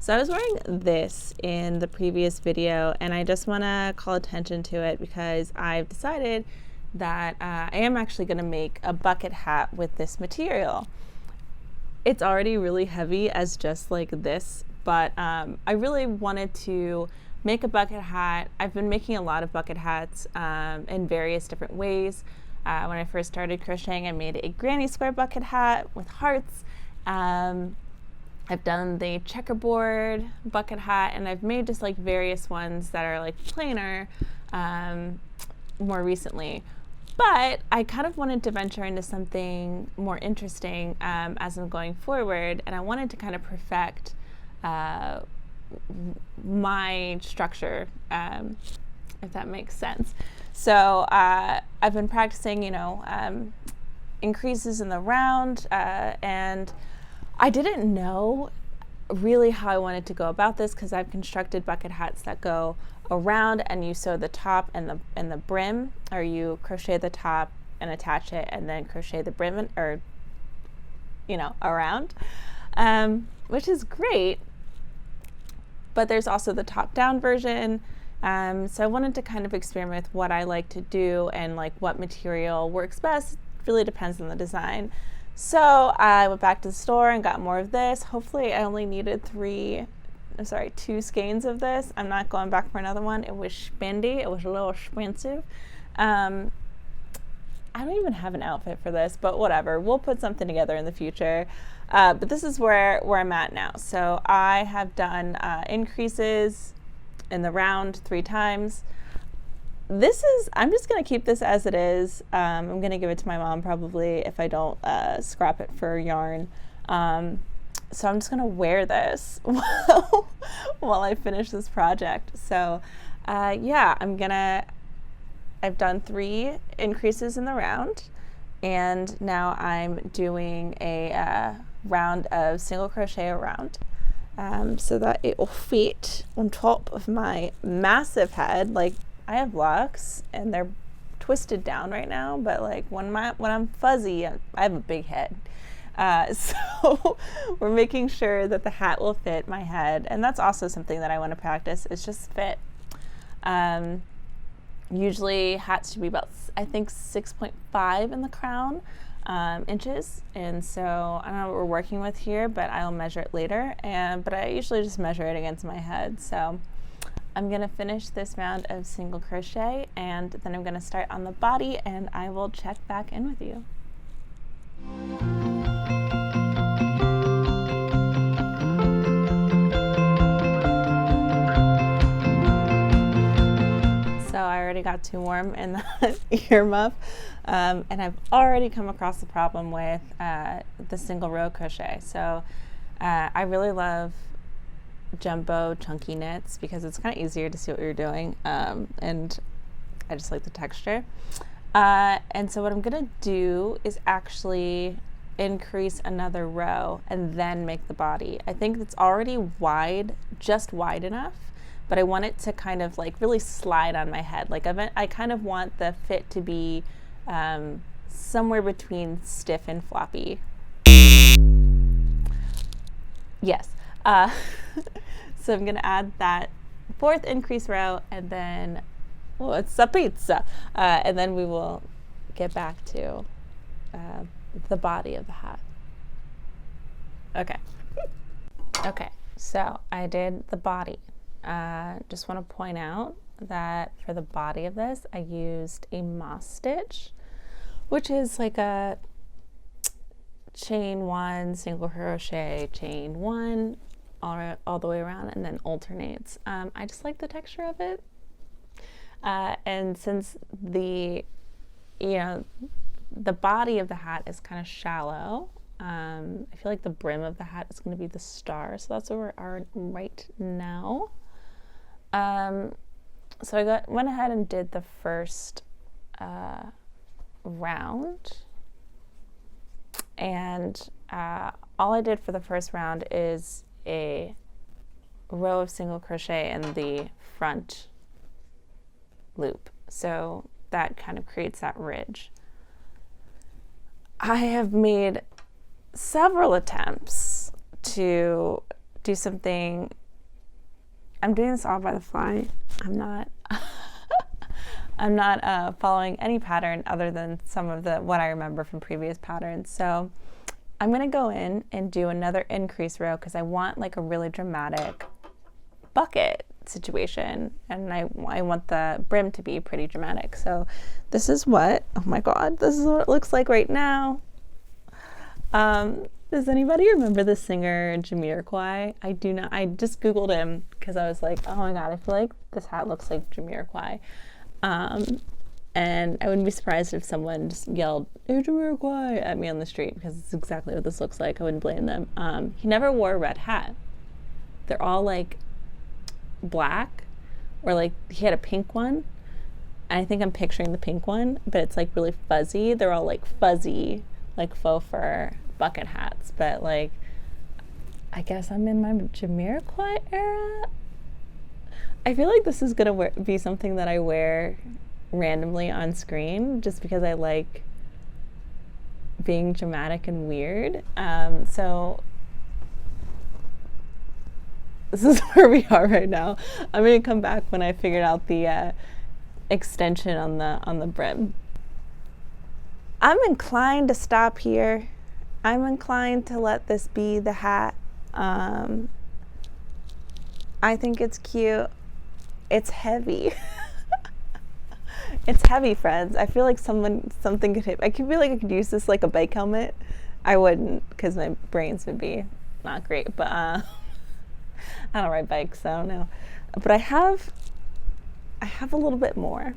So I was wearing this in the previous video, and I just want to call attention to it because I've decided that I am actually going to make a bucket hat with this material. It's already really heavy as just like this, but I really wanted to make a bucket hat. I've been making a lot of bucket hats in various different ways. When I first started crocheting, I made a granny square bucket hat with hearts. I've done the checkerboard bucket hat, and I've made just like various ones that are like plainer more recently. But I kind of wanted to venture into something more interesting as I'm going forward, and I wanted to kind of perfect my structure, if that makes sense. So I've been practicing, increases in the round, and I didn't know really how I wanted to go about this because I've constructed bucket hats that go around and you sew the top and the brim, or you crochet the top and attach it and then crochet the brim around, which is great. But there's also the top down version. So I wanted to kind of experiment with what I like to do and like what material works best. It really depends on the design. So I went back to the store and got more of this. Hopefully I only needed 2 skeins of this. I'm not going back for another one. It was spendy. It was a little expensive. I don't even have an outfit for this, but whatever. We'll put something together in the future. But this is where I'm at now. So I have done increases in the round 3 times. I'm just going to keep this as it is. I'm going to give it to my mom probably if I don't scrap it for yarn. So I'm just going to wear this while I finish this project. So yeah, I've done 3 increases in the round, and now I'm doing a round of single crochet around. So that it will fit on top of my massive head. Like, I have locks and they're twisted down right now, but like when I'm fuzzy, I have a big head. So we're making sure that the hat will fit my head, and that's also something that I want to practice, is just fit. Usually hats should be about, I think, 6.5 in the crown inches, and so I don't know what we're working with here, but I'll measure it later. But I usually just measure it against my head. So I'm going to finish this round of single crochet, and then I'm going to start on the body, and I will check back in with you. So I already got too warm in the earmuff, and I've already come across the problem with the single row crochet. So I really love jumbo chunky knits because it's kind of easier to see what you're doing, and I just like the texture. And so what I'm gonna do is actually increase another row and then make the body. I think it's already wide, just wide enough, but I want it to kind of like really slide on my head. Like I kind of want the fit to be somewhere between stiff and floppy. Yes. So I'm going to add that 4th increase row, and then, well, it's a pizza. And then we will get back to the body of the hat. Okay, so I did the body. Just want to point out that for the body of this, I used a moss stitch, which is like a chain 1, single crochet, chain 1, all the way around, and then alternates. I just like the texture of it. And since the body of the hat is kind of shallow, I feel like the brim of the hat is going to be the star. So that's where we are right now. So I went ahead and did the first round, and all I did for the first round is a row of single crochet in the front loop, so that kind of creates that ridge. I have made several attempts to do something. I'm doing this all by the fly. I'm not I'm not following any pattern other than some of what I remember from previous patterns. So I'm going to go in and do another increase row because I want like a really dramatic bucket situation, and I want the brim to be pretty dramatic. So this is what, oh my god, this is what it looks like right now. Does anybody remember the singer Jamiroquai? I do not. I just googled him because I was like, oh my god, I feel like this hat looks like Jamiroquai. And I wouldn't be surprised if someone just yelled, "Hey, Jamiroquai," at me on the street, because it's exactly what this looks like. I wouldn't blame them. He never wore a red hat. They're all like black, or like he had a pink one. I think I'm picturing the pink one, but it's like really fuzzy. They're all like fuzzy, like faux fur bucket hats. But like, I guess I'm in my Jamiroquai era. I feel like this is gonna be something that I wear randomly on screen just because I like being dramatic and weird. So this is where we are right now. I'm gonna come back when I figured out the extension on the brim. I'm inclined to stop here. I'm inclined to let this be the hat. I think it's cute. It's heavy. It's heavy, friends. I feel like something could hit. I could feel like I could use this like a bike helmet. I wouldn't, because my brains would be not great. But I don't ride bikes, so I don't know. But I have a little bit more.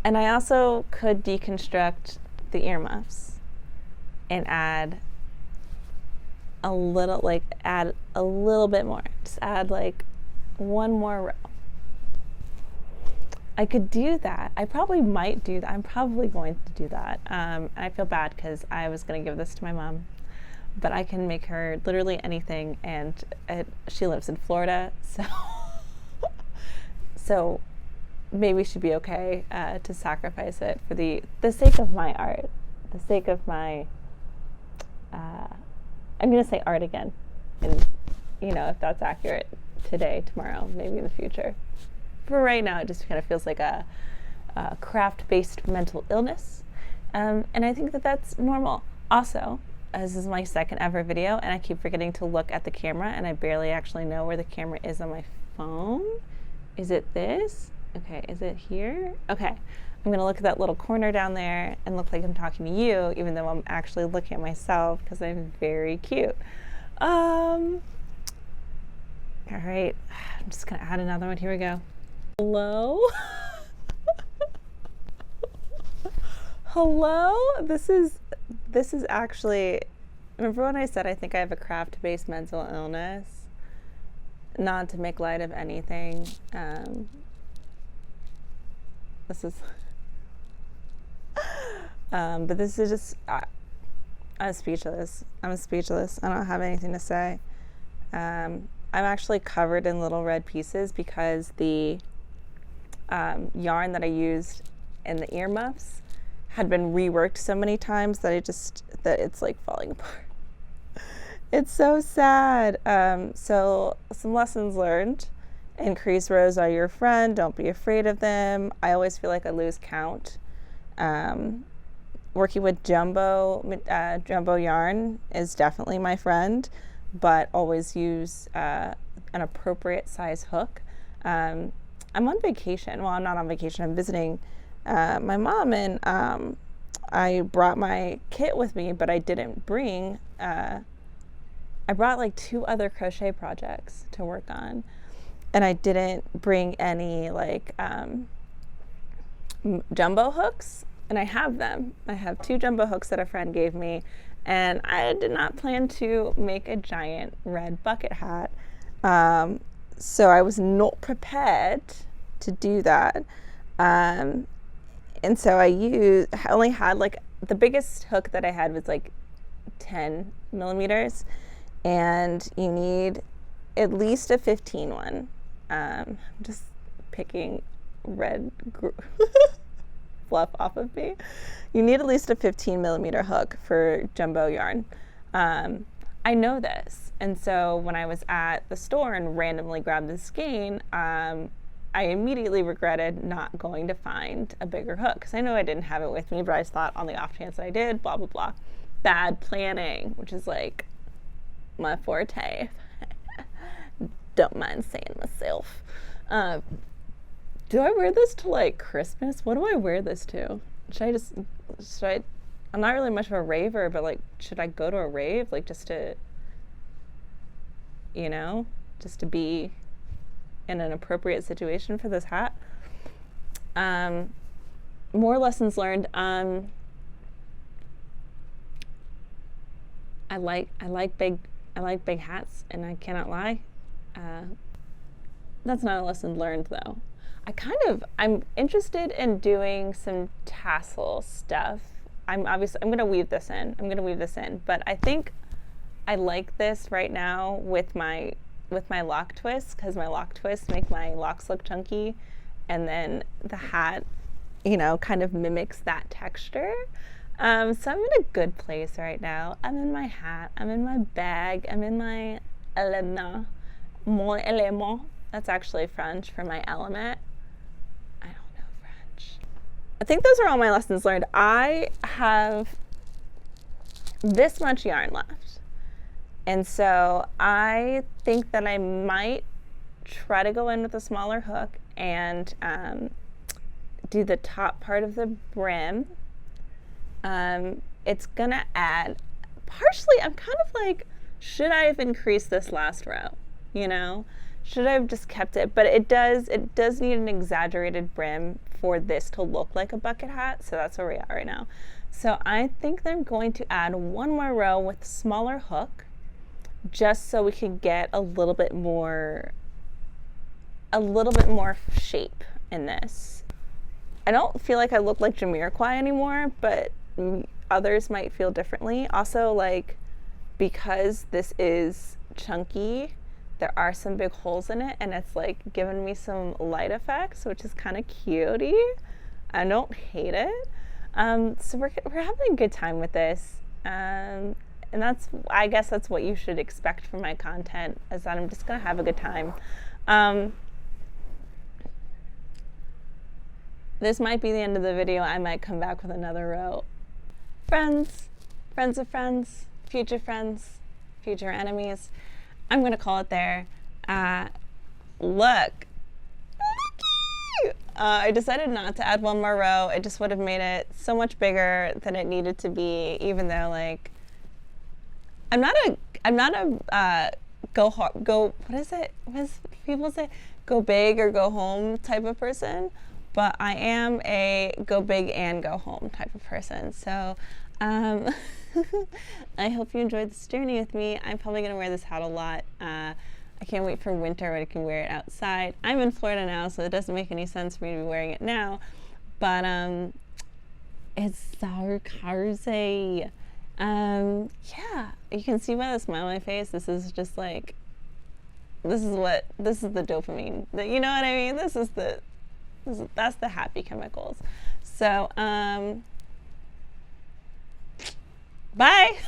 And I also could deconstruct the earmuffs and add a little bit more. Just add like one more row. I could do that. I probably might do that. I'm probably going to do that. And I feel bad because I was going to give this to my mom, but I can make her literally anything, and she lives in Florida, so maybe she'd be okay to sacrifice it for the sake of my art, the sake of my, I'm going to say art again, and if that's accurate today, tomorrow, maybe in the future. For right now, it just kind of feels like a craft-based mental illness, and I think that that's normal. Also, this is my second ever video, and I keep forgetting to look at the camera, and I barely actually know where the camera is on my phone. Is it this? Okay, is it here? Okay, I'm gonna look at that little corner down there and look like I'm talking to you, even though I'm actually looking at myself because I'm very cute. All right, I'm just gonna add another one. Here we go. Hello? Hello? This is actually, remember when I said I think I have a craft-based mental illness? Not to make light of anything. This is, but this is just, I'm speechless. I don't have anything to say. I'm actually covered in little red pieces because the yarn that I used in the earmuffs had been reworked so many times that it's like falling apart. It's so sad. So some lessons learned. Increase rows are your friend. Don't be afraid of them. I always feel like I lose count. Working with jumbo yarn is definitely my friend, but always use an appropriate size hook. I'm on vacation. Well, I'm not on vacation. I'm visiting my mom, and I brought my kit with me, but I didn't bring, I brought like 2 other crochet projects to work on, and I didn't bring any like jumbo hooks, and I have them. I have 2 jumbo hooks that a friend gave me, and I did not plan to make a giant red bucket hat. So I was not prepared to do that. And so I only had like, the biggest hook that I had was like 10 millimeters, and you need at least a 15 one. I'm just picking red fluff off of me. You need at least a 15 millimeter hook for jumbo yarn. I know this. And so when I was at the store and randomly grabbed this skein, I immediately regretted not going to find a bigger hook because I know I didn't have it with me, but I just thought on the off chance that I did, blah, blah, blah. Bad planning, which is like my forte. Don't mind saying myself. Do I wear this to like Christmas? What do I wear this to? I'm not really much of a raver, but like, should I go to a rave? Like just to, just to be in an appropriate situation for this hat. More lessons learned. I like big hats, and I cannot lie. That's not a lesson learned though. I'm interested in doing some tassel stuff. I'm gonna weave this in, but I think I like this right now with my lock twists, because my lock twists make my locks look chunky, and then the hat, kind of mimics that texture. So I'm in a good place right now. I'm in my hat, I'm in my bag, I'm in my élément, mon élément. That's actually French for my element. I don't know French. I think those are all my lessons learned. I have this much yarn left. And so I think that I might try to go in with a smaller hook and do the top part of the brim. It's gonna add, partially, I'm kind of like, should I have increased this last row? Should I have just kept it? But it does need an exaggerated brim for this to look like a bucket hat. So that's where we are right now. So I think that I'm going to add one more row with a smaller hook, just so we can get a little bit more shape in this. I don't feel like I look like Jamiroquai anymore, but others might feel differently. Also, like, because this is chunky, there are some big holes in it, and it's like giving me some light effects, which is kind of cutie. I don't hate it. So we're having a good time with this. And I guess that's what you should expect from my content, is that I'm just gonna have a good time. This might be the end of the video. I might come back with another row. Friends of friends, future enemies. I'm gonna call it there. Look. I decided not to add one more row. It just would have made it so much bigger than it needed to be, even though, like, I'm not a what is it? What does people say? Go big or go home type of person, but I am a go big and go home type of person. So I hope you enjoyed this journey with me. I'm probably gonna wear this hat a lot. I can't wait for winter when I can wear it outside. I'm in Florida now, so it doesn't make any sense for me to be wearing it now, but it's so cozy. Yeah, you can see by the smile on my face, this is just like, this is the dopamine, you know what I mean? That's the happy chemicals. So, bye.